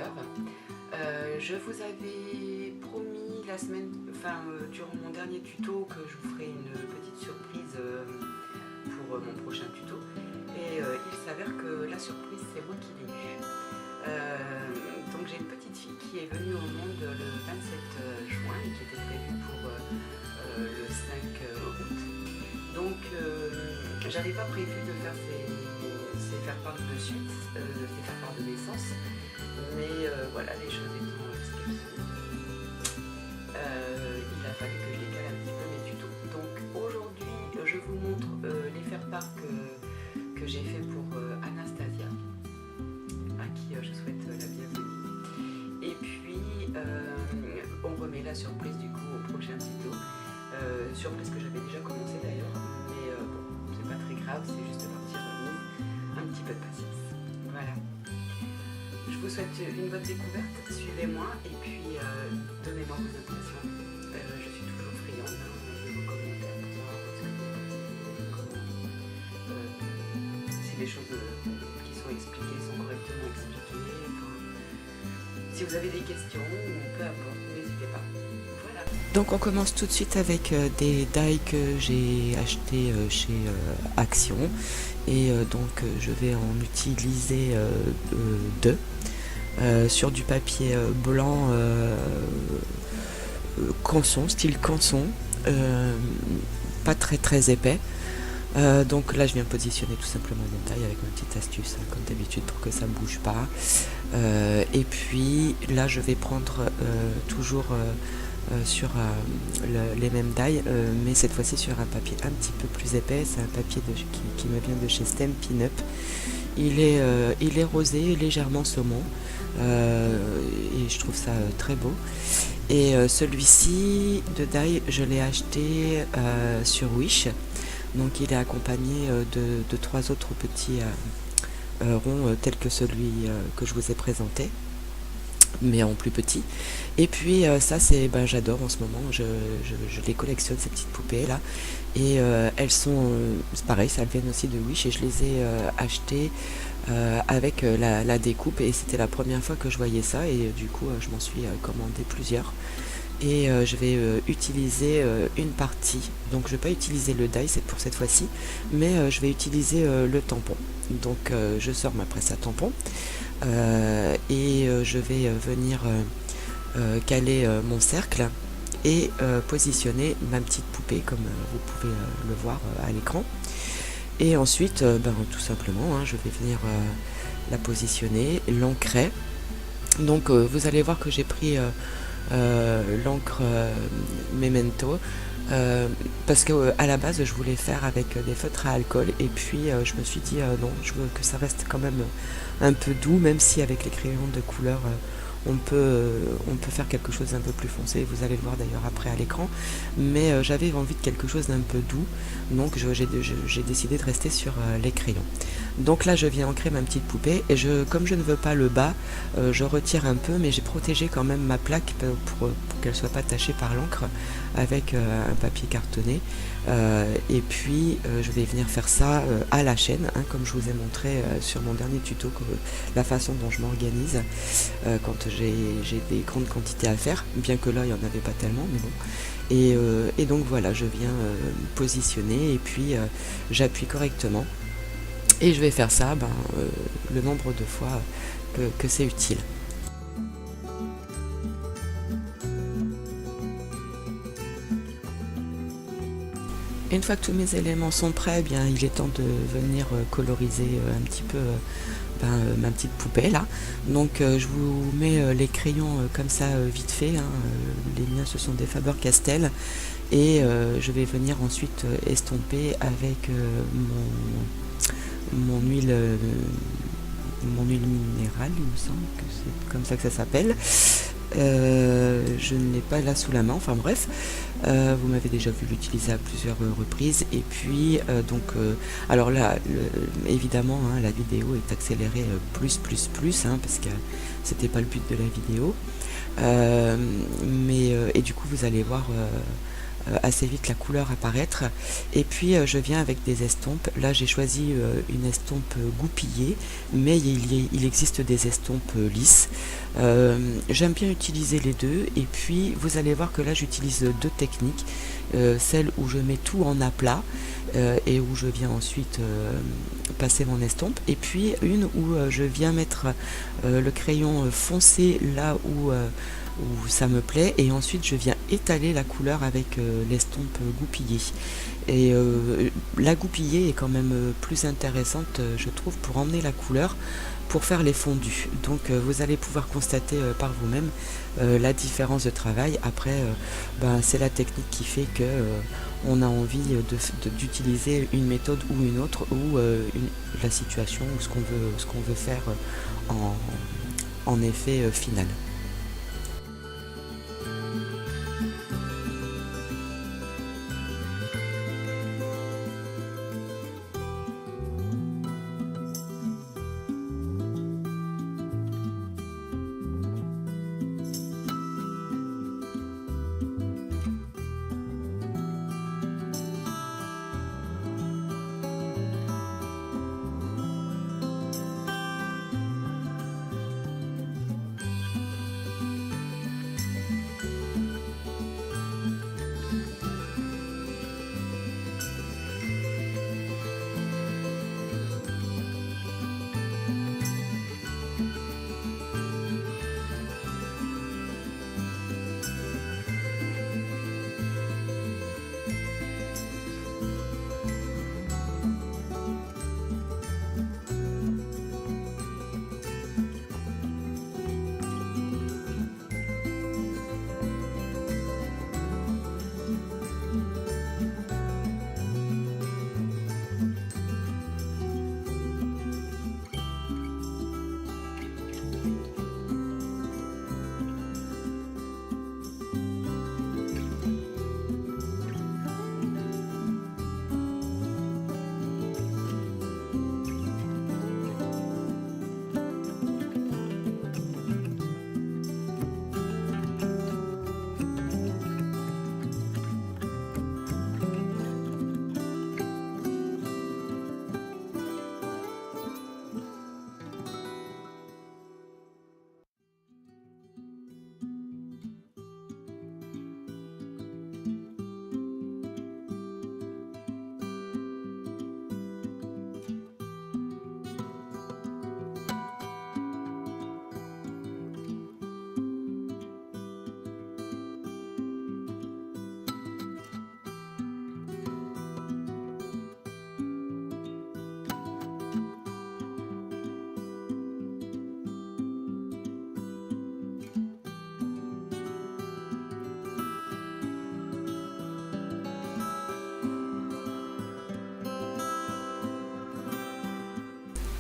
Love. Je vous avais promis la semaine, durant mon dernier tuto, que je vous ferai une petite surprise pour mon prochain tuto. Et il s'avère que la surprise, c'est moi qui l'ai eue. Donc j'ai une petite fille qui est venue au monde le 27 juin et qui était prévue pour le 5 août. Donc j'avais pas prévu de faire ces faire-part de suite, ces faire-part de naissance. Mais voilà, les choses étant ce qu'elles sont, il a fallu que je décale un petit peu mes tutos. Donc aujourd'hui, je vous montre les faire-part que j'ai fait pour Anastasia, à qui je souhaite la bienvenue. Et puis, on remet la surprise du coup au prochain tuto. Surprise que j'avais déjà commencé d'ailleurs, mais bon, c'est pas très grave, c'est juste partie remise. Un petit peu de patience. Voilà. Je vous souhaite une bonne découverte, suivez-moi et puis donnez-moi vos impressions. Je suis toujours friande de vos commentaires pour savoir ce que vous pensez, si les choses qui sont expliquées sont correctement expliquées. Si vous avez des questions, peu importe, n'hésitez pas. Voilà. Donc on commence tout de suite avec des die que j'ai achetés chez Action. Et donc je vais en utiliser deux sur du papier blanc canson, style canson, pas très épais. Donc là je viens positionner tout simplement mon taille avec ma petite astuce comme d'habitude pour que ça bouge pas. Et puis là je vais prendre toujours sur les mêmes die, mais cette fois-ci sur un papier un petit peu plus épais. C'est un papier qui me vient de chez Stampin' Up. Il est rosé, légèrement saumon, et je trouve ça très beau. Et celui-ci de die, je l'ai acheté sur Wish. Donc il est accompagné de trois autres petits ronds tels que celui que je vous ai présenté, mais en plus petit. Et puis ça c'est, j'adore en ce moment, je les collectionne, ces petites poupées là, et elles sont, c'est pareil, ça vient aussi de Wish, et je les ai achetées avec la découpe, et c'était la première fois que je voyais ça, et du coup je m'en suis commandé plusieurs. Et je vais utiliser une partie, donc je ne vais pas utiliser le die pour cette fois-ci, mais je vais utiliser le tampon. Donc je sors ma presse à tampon et je vais venir caler mon cercle et positionner ma petite poupée comme vous pouvez le voir à l'écran. Et ensuite tout simplement je vais venir la positionner, l'ancrer. Donc vous allez voir que j'ai pris l'encre Memento parce que à la base je voulais faire avec des feutres à alcool, et puis je me suis dit non, je veux que ça reste quand même un peu doux, même si avec les crayons de couleur on peut faire quelque chose d'un peu plus foncé, vous allez le voir d'ailleurs après à l'écran, mais j'avais envie de quelque chose d'un peu doux, donc j'ai décidé de rester sur les crayons. Donc là je viens ancrer ma petite poupée, et comme je ne veux pas le bas, je retire un peu, mais j'ai protégé quand même ma plaque pour qu'elle soit pas tachée par l'encre avec un papier cartonné. Et puis je vais venir faire ça à la chaîne, comme je vous ai montré sur mon dernier tuto, la façon dont je m'organise quand j'ai des grandes quantités à faire, bien que là il n'y en avait pas tellement, mais bon. Et donc voilà, je viens positionner, et puis j'appuie correctement, et je vais faire ça le nombre de fois que c'est utile. Une fois que tous mes éléments sont prêts, il est temps de venir coloriser un petit peu ma petite poupée là. Donc je vous mets les crayons comme ça vite fait, les miens ce sont des Faber-Castell, et je vais venir ensuite estomper avec mon huile minérale, il me semble que c'est comme ça que ça s'appelle. Je ne l'ai pas là sous la main, enfin bref, vous m'avez déjà vu l'utiliser à plusieurs reprises. Et puis alors là évidemment la vidéo est accélérée plus parce que c'était pas le but de la vidéo, et du coup vous allez voir assez vite la couleur apparaître. Et puis je viens avec des estompes. Là j'ai choisi une estompe goupillée, mais il existe des estompes lisses. J'aime bien utiliser les deux, et puis vous allez voir que là j'utilise deux techniques. Celle où je mets tout en aplat et où je viens ensuite passer mon estompe, et puis une où je viens mettre le crayon foncé là où ça me plaît, et ensuite je viens étaler la couleur avec l'estompe goupillée. Et la goupillée est quand même plus intéressante, je trouve, pour emmener la couleur, pour faire les fondus. Donc vous allez pouvoir constater par vous-même la différence de travail. Après, c'est la technique qui fait que on a envie d'utiliser une méthode ou une autre, ou la situation, ou ce qu'on veut faire en effet final.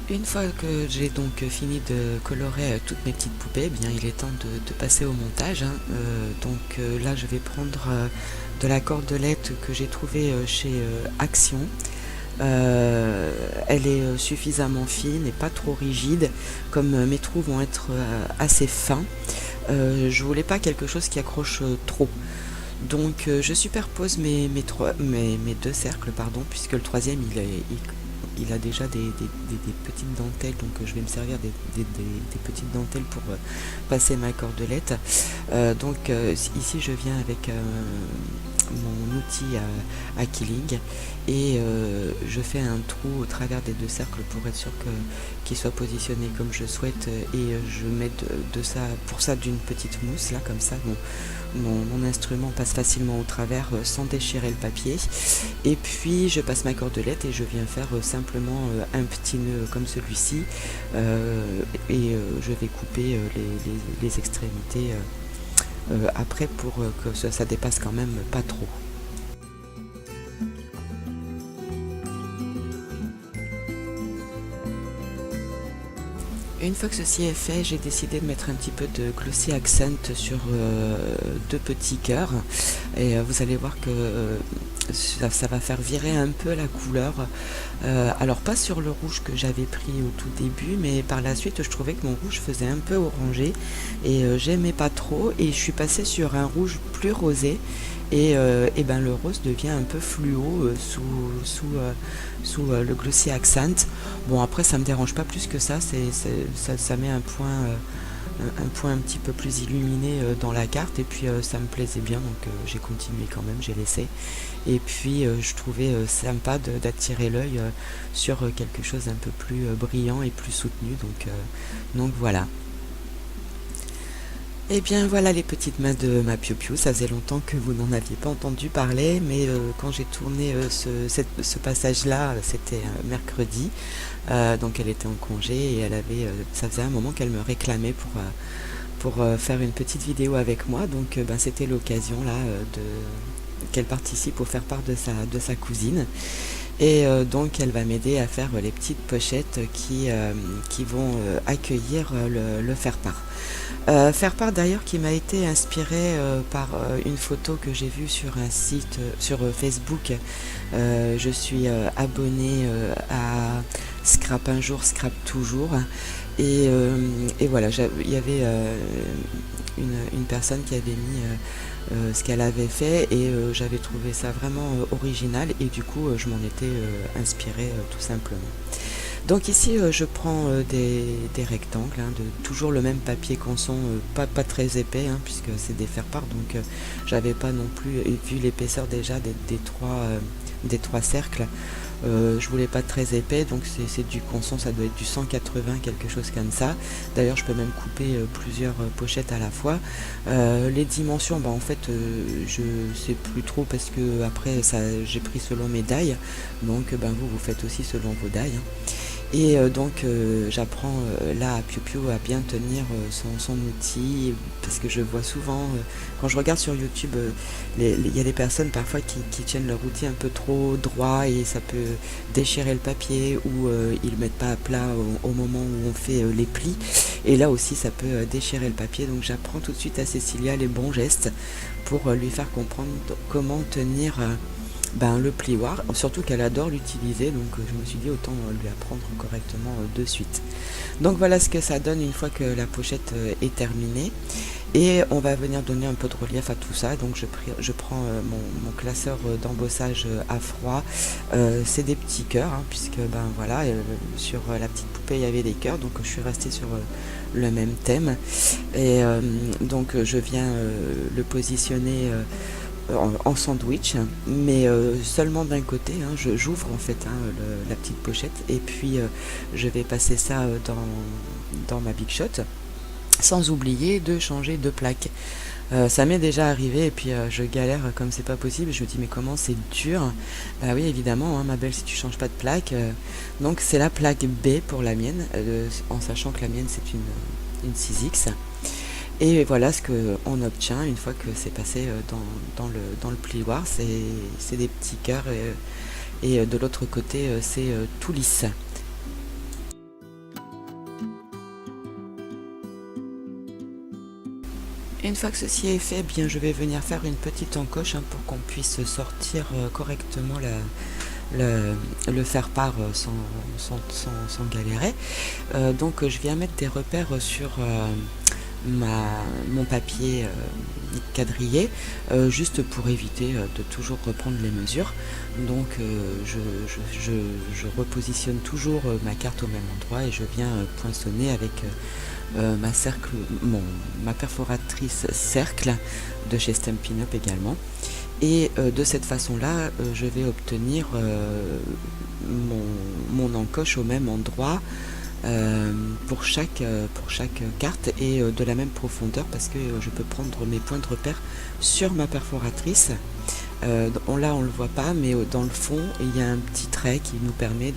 Une fois que j'ai donc fini de colorer toutes mes petites poupées, eh bien il est temps de passer au montage, hein. Là je vais prendre de la cordelette que j'ai trouvée chez Action. Elle est suffisamment fine et pas trop rigide, comme mes trous vont être assez fins. Je voulais pas quelque chose qui accroche trop. Donc je superpose mes deux cercles, pardon, puisque le troisième il a déjà des petites dentelles, donc je vais me servir des petites dentelles pour passer ma cordelette. Ici je viens avec mon outil à killing, et je fais un trou au travers des deux cercles pour être sûr qu'il soit positionné comme je souhaite, et je mets pour ça d'une petite mousse là, comme ça mon instrument passe facilement au travers sans déchirer le papier. Et puis je passe ma cordelette et je viens faire simplement un petit nœud comme celui-ci, et je vais couper les extrémités après, pour que ça dépasse quand même pas trop. Une fois que ceci est fait, j'ai décidé de mettre un petit peu de glossy accent sur deux petits cœurs, et vous allez voir que ça va faire virer un peu la couleur. Alors pas sur le rouge que j'avais pris au tout début, mais par la suite je trouvais que mon rouge faisait un peu orangé et j'aimais pas trop, et je suis passée sur un rouge plus rosé, et ben le rose devient un peu fluo sous le glossy accent. Bon, après ça me dérange pas plus que ça, ça met un point un petit peu plus illuminé dans la carte, et puis ça me plaisait bien, donc j'ai continué quand même, j'ai laissé. Et puis je trouvais sympa d'attirer l'œil sur quelque chose un peu plus brillant et plus soutenu, donc voilà. Et bien voilà les petites mains de ma Piu Piu, ça faisait longtemps que vous n'en aviez pas entendu parler, mais quand j'ai tourné ce passage-là, c'était mercredi, donc elle était en congé et ça faisait un moment qu'elle me réclamait pour faire une petite vidéo avec moi, donc ben, c'était l'occasion là qu'elle participe au faire part de sa cousine. Et donc elle va m'aider à faire les petites pochettes qui vont accueillir le faire-part. Faire-part d'ailleurs qui m'a été inspiré par une photo que j'ai vue sur un site, sur Facebook. Je suis abonnée à Scrap un jour, Scrap toujours. Et voilà, il y avait une personne qui avait mis ce qu'elle avait fait, et j'avais trouvé ça vraiment original, et du coup je m'en étais inspiré tout simplement. Donc ici je prends des rectangles, hein, toujours le même papier canson, pas très épais, hein, puisque c'est des faire-part, donc j'avais pas non plus vu l'épaisseur déjà des trois cercles. Je voulais pas très épais, donc c'est du canson, ça doit être du 180, quelque chose comme ça. D'ailleurs je peux même couper plusieurs pochettes à la fois. Les dimensions, bah en fait je sais plus trop, parce que après j'ai pris selon mes dailles, donc ben vous faites aussi selon vos dailles, hein. Et donc j'apprends là à Piu Piu à bien tenir son outil, parce que je vois souvent, quand je regarde sur YouTube, il y a des personnes parfois qui tiennent leur outil un peu trop droit, et ça peut déchirer le papier, ou ils ne mettent pas à plat au moment où on fait les plis, et là aussi ça peut déchirer le papier. Donc j'apprends tout de suite à Cécilia les bons gestes pour lui faire comprendre comment tenir ben, le plioir, surtout qu'elle adore l'utiliser, donc je me suis dit autant lui apprendre correctement de suite. Donc voilà ce que ça donne une fois que la pochette est terminée, et on va venir donner un peu de relief à tout ça. Donc je prends mon classeur d'embossage à froid, c'est des petits cœurs, hein, puisque ben voilà, sur la petite poupée il y avait des cœurs, donc je suis restée sur le même thème, et donc je viens le positionner en sandwich, mais seulement d'un côté, hein. J'ouvre en fait, hein, la petite pochette, et puis je vais passer ça dans ma Big Shot, sans oublier de changer de plaque. Ça m'est déjà arrivé, et puis je galère comme c'est pas possible. Je me dis mais comment c'est dur. Bah oui évidemment, hein, ma belle, si tu changes pas de plaque. Donc c'est la plaque B pour la mienne, en sachant que la mienne c'est une 6X. Et voilà ce qu'on obtient une fois que c'est passé dans le plioir. C'est des petits cœurs, et de l'autre côté c'est tout lisse. Et une fois que ceci est fait, bien je vais venir faire une petite encoche, hein, pour qu'on puisse sortir correctement le faire-part sans galérer. Donc je viens mettre des repères sur mon papier quadrillé, juste pour éviter de toujours reprendre les mesures. Donc je repositionne toujours ma carte au même endroit, et je viens poinçonner avec ma perforatrice cercle de chez Stampin' Up également. Et de cette façon là je vais obtenir mon encoche au même endroit pour chaque carte, et de la même profondeur, parce que je peux prendre mes points de repère sur ma perforatrice. Là on le voit pas, mais dans le fond il y a un petit trait qui nous permet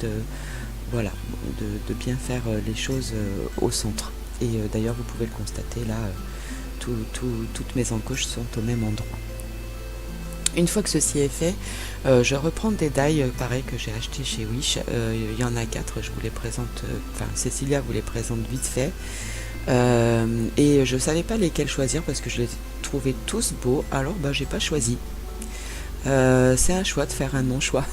voilà, de bien faire les choses au centre. Et d'ailleurs vous pouvez le constater là, toutes mes encoches sont au même endroit. Une fois que ceci est fait, je reprends des die pareil que j'ai acheté chez Wish. Il y en a 4, je vous les présente, Cécilia vous les présente vite fait. Et je savais pas lesquels choisir, parce que je les trouvais tous beaux, alors j'ai pas choisi. C'est un choix de faire un non-choix.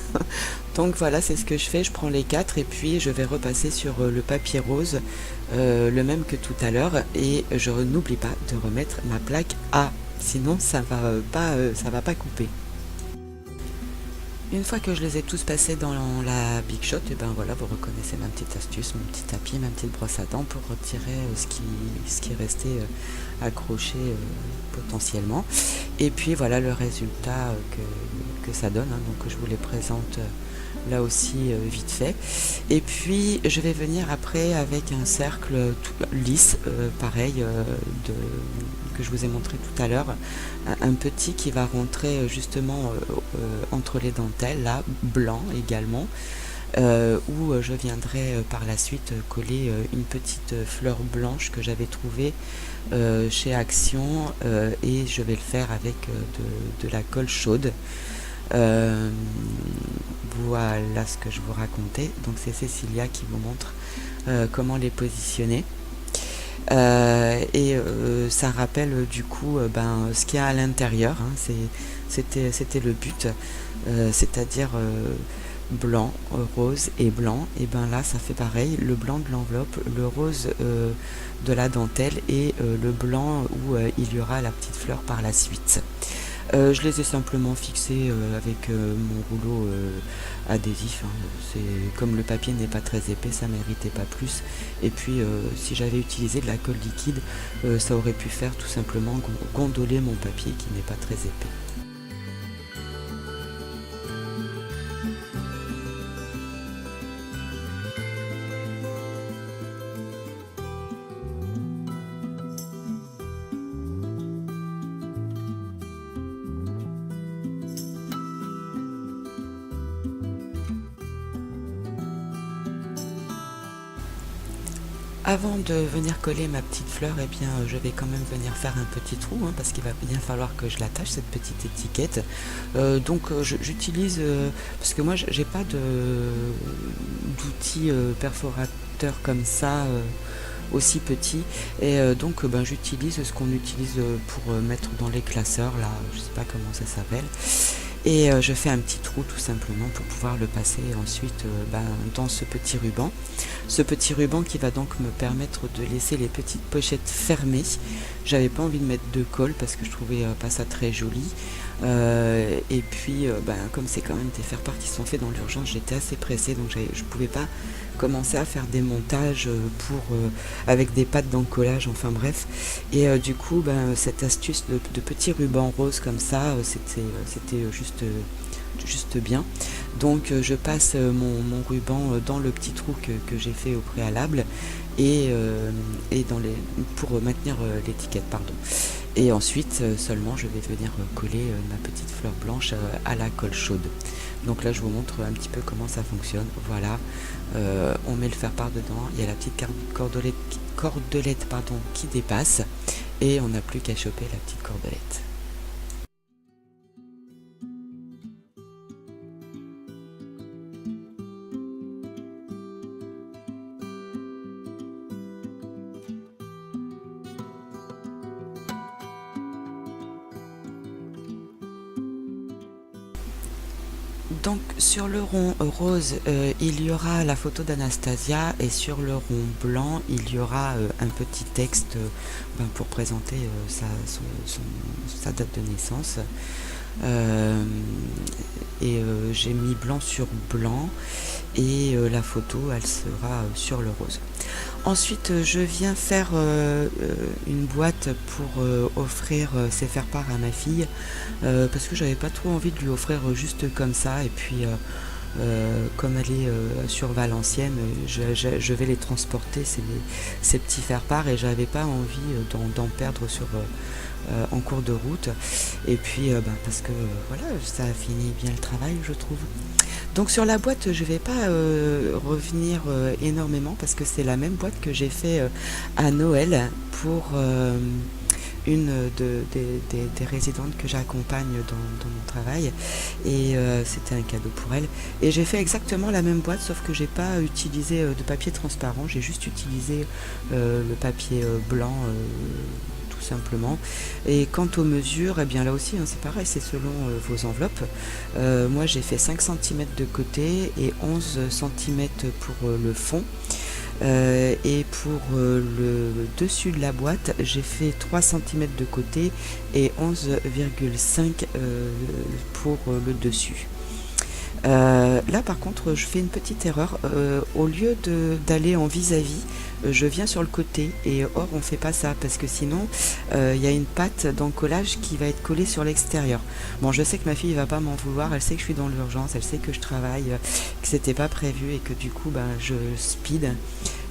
Donc voilà, c'est ce que je fais, je prends les 4, et puis je vais repasser sur le papier rose, le même que tout à l'heure, et je n'oublie pas de remettre ma plaque A sinon ça va pas couper. Une fois que je les ai tous passés dans la Big Shot, et ben voilà, vous reconnaissez ma petite astuce, mon petit tapis, ma petite brosse à dents pour retirer ce qui restait accroché potentiellement. Et puis voilà le résultat que ça donne, hein. Donc je vous les présente là aussi vite fait. Et puis je vais venir après avec un cercle tout lisse, pareil, que je vous ai montré tout à l'heure, un petit qui va rentrer justement entre les dentelles, là, blanc également, où je viendrai par la suite coller une petite fleur blanche que j'avais trouvée chez Action, et je vais le faire avec de la colle chaude. Voilà ce que je vous racontais. Donc c'est Cécilia qui vous montre comment les positionner. Ça rappelle du coup ce qu'il y a à l'intérieur, hein. C'était le but, c'est-à-dire blanc, rose et blanc. Et ben là ça fait pareil, le blanc de l'enveloppe, le rose de la dentelle et le blanc où il y aura la petite fleur par la suite. Je les ai simplement fixés avec mon rouleau adhésif, hein. C'est comme le papier n'est pas très épais, ça méritait pas plus. Et puis si j'avais utilisé de la colle liquide, ça aurait pu faire tout simplement gondoler mon papier qui n'est pas très épais. Avant de venir coller ma petite fleur, eh bien, je vais quand même venir faire un petit trou, hein, parce qu'il va bien falloir que je l'attache, cette petite étiquette. J'utilise, parce que moi j'ai pas d'outil perforateur comme ça, aussi petit, et j'utilise ce qu'on utilise pour mettre dans les classeurs, là, je sais pas comment ça s'appelle. Et je fais un petit trou tout simplement pour pouvoir le passer ensuite dans ce petit ruban. Ce petit ruban qui va donc me permettre de laisser les petites pochettes fermées. J'avais pas envie de mettre de colle parce que je trouvais pas ça très joli. Et puis comme c'est quand même des faire-part qui sont faits dans l'urgence, j'étais assez pressée, donc je pouvais pas commencer à faire des montages avec des pattes d'encollage, enfin bref. Et du coup cette astuce de petits rubans roses comme ça, c'était juste bien. Donc je passe mon ruban dans le petit trou que j'ai fait au préalable, et pour maintenir l'étiquette, pardon. Et ensuite seulement je vais venir coller ma petite fleur blanche à la colle chaude. Donc là je vous montre un petit peu comment ça fonctionne. Voilà, on met le faire-part dedans, il y a la petite cordelette qui dépasse, et on n'a plus qu'à choper la petite cordelette. Donc sur le rond rose, il y aura la photo d'Anastasia, et sur le rond blanc, il y aura un petit texte pour présenter sa date de naissance. J'ai mis blanc sur blanc, et la photo elle sera sur le rose. Ensuite je viens faire une boîte pour offrir ces faire-part à ma fille, parce que j'avais pas trop envie de lui offrir juste comme ça, et puis comme elle est sur Valenciennes, je vais les transporter, ces petits faire-part, et j'avais pas envie d'en perdre en cours de route, et puis parce que voilà, ça a fini bien le travail, je trouve. Donc sur la boîte je vais pas revenir énormément, parce que c'est la même boîte que j'ai fait à Noël pour une des résidentes que j'accompagne dans mon travail, et c'était un cadeau pour elle, et j'ai fait exactement la même boîte, sauf que j'ai pas utilisé de papier transparent, j'ai juste utilisé le papier blanc, simplement. Et quant aux mesures, eh bien là aussi c'est pareil, c'est selon vos enveloppes. Moi j'ai fait 5 cm de côté et 11 cm pour le fond. Et pour le dessus de la boîte, j'ai fait 3 cm de côté et 11,5 pour le dessus. Là par contre je fais une petite erreur, au lieu d'aller en vis-à-vis, je viens sur le côté, et or on fait pas ça parce que sinon il y a une patte d'encollage qui va être collée sur l'extérieur. Bon, je sais que ma fille va pas m'en vouloir, elle sait que je suis dans l'urgence, elle sait que je travaille, que c'était pas prévu et que du coup je speed.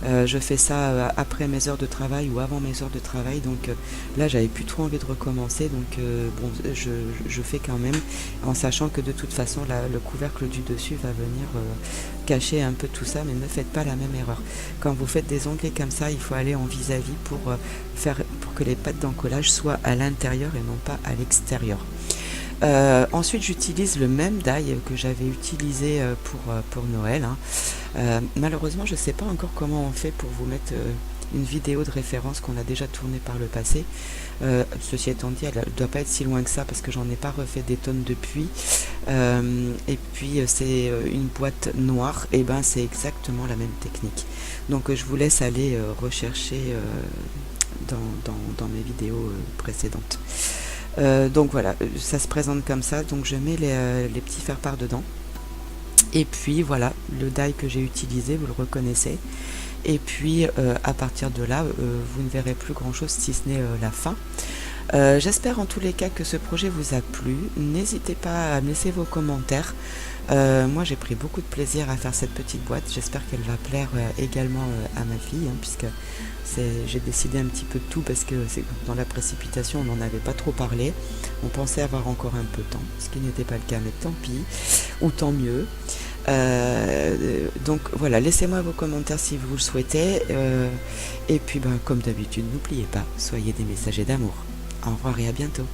Je fais ça après mes heures de travail ou avant mes heures de travail, donc là j'avais plus trop envie de recommencer, donc bon, je fais quand même, en sachant que de toute façon le couvercle du dessus va venir cacher un peu tout ça, mais ne faites pas la même erreur. Quand vous faites des onglets comme ça, il faut aller en vis-à-vis pour que les pattes d'encollage soient à l'intérieur et non pas à l'extérieur. Ensuite j'utilise le même die que j'avais utilisé pour Noël, hein. Malheureusement je ne sais pas encore comment on fait pour vous mettre une vidéo de référence qu'on a déjà tournée par le passé. Ceci étant dit, elle ne doit pas être si loin que ça parce que j'en ai pas refait des tonnes depuis. Et puis c'est une boîte noire, et ben c'est exactement la même technique. Donc je vous laisse aller rechercher dans mes vidéos précédentes. Donc voilà, ça se présente comme ça, donc je mets les petits faire-part dedans. Et puis voilà, le die que j'ai utilisé, vous le reconnaissez. Et puis à partir de là, vous ne verrez plus grand chose si ce n'est la fin. J'espère en tous les cas que ce projet vous a plu. N'hésitez pas à me laisser vos commentaires. Moi j'ai pris beaucoup de plaisir à faire cette petite boîte. J'espère qu'elle va plaire également à ma fille, hein, puisque j'ai décidé un petit peu de tout parce que dans la précipitation on n'en avait pas trop parlé. On pensait avoir encore un peu de temps, ce qui n'était pas le cas, mais tant pis, ou tant mieux. Donc voilà, laissez-moi vos commentaires si vous le souhaitez. Et puis comme d'habitude, n'oubliez pas, soyez des messagers d'amour. Au revoir et à bientôt.